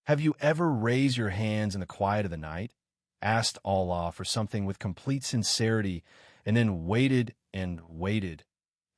Have you ever raised your hands in the quiet of the night, asked Allah for something with complete sincerity, and then waited and waited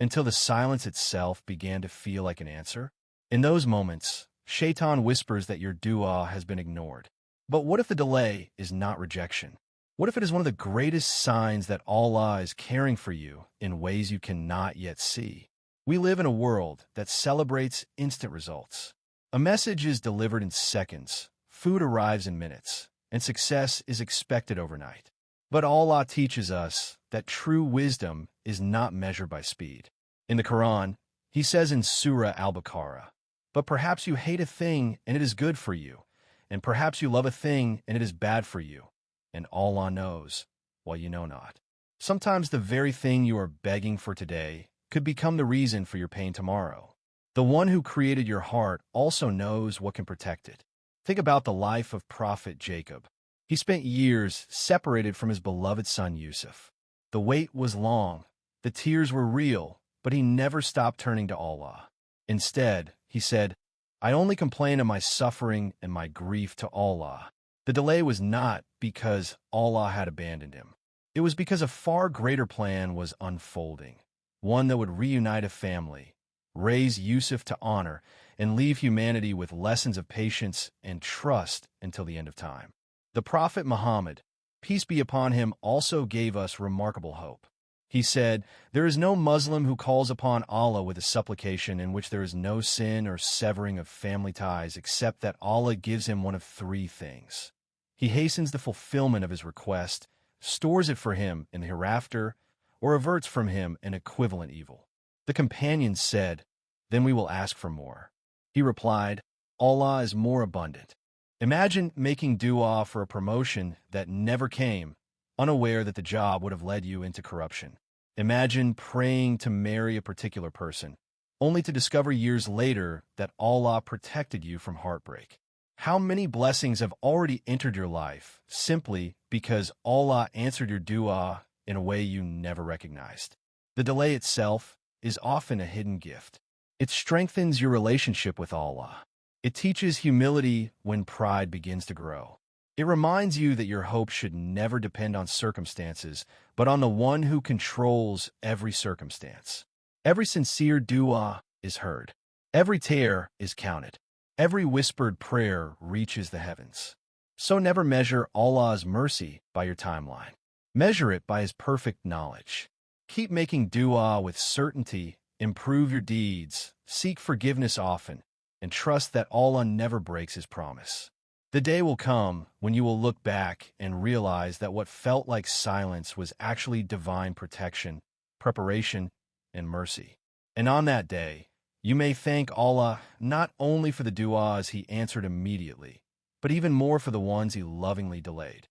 until the silence itself began to feel like an answer? In those moments, Shaitan whispers that your dua has been ignored. But what if the delay is not rejection? What if it is one of the greatest signs that Allah is caring for you in ways you cannot yet see? We live in a world that celebrates instant results. A message is delivered in seconds, food arrives in minutes, and success is expected overnight. But Allah teaches us that true wisdom is not measured by speed. In the Quran, He says in Surah Al-Baqarah, "But perhaps you hate a thing and it is good for you, and perhaps you love a thing and it is bad for you, and Allah knows, while you know not." Sometimes the very thing you are begging for today could become the reason for your pain tomorrow. The one who created your heart also knows what can protect it. Think about the life of Prophet Jacob. He spent years separated from his beloved son Yusuf. The wait was long, the tears were real, but he never stopped turning to Allah. Instead, he said, "I only complain of my suffering and my grief to Allah." The delay was not because Allah had abandoned him. It was because a far greater plan was unfolding, one that would reunite a family, raise Yusuf to honor, and leave humanity with lessons of patience and trust until the end of time. The Prophet Muhammad, peace be upon him, also gave us remarkable hope. He said, "There is no Muslim who calls upon Allah with a supplication in which there is no sin or severing of family ties except that Allah gives him one of three things. He hastens the fulfillment of his request, stores it for him in the hereafter, or averts from him an equivalent evil." The companions said, "Then we will ask for more." He replied, "Allah is more abundant." Imagine making dua for a promotion that never came, unaware that the job would have led you into corruption. Imagine praying to marry a particular person, only to discover years later that Allah protected you from heartbreak. How many blessings have already entered your life simply because Allah answered your dua in a way you never recognized? The delay itself is often a hidden gift. It strengthens your relationship with Allah. It teaches humility when pride begins to grow. It reminds you that your hope should never depend on circumstances, but on the one who controls every circumstance. Every sincere dua is heard. Every tear is counted. Every whispered prayer reaches the heavens. So never measure Allah's mercy by your timeline. Measure it by His perfect knowledge. Keep making dua with certainty, improve your deeds, seek forgiveness often, and trust that Allah never breaks His promise. The day will come when you will look back and realize that what felt like silence was actually divine protection, preparation, and mercy. And on that day, you may thank Allah not only for the du'as He answered immediately, but even more for the ones He lovingly delayed.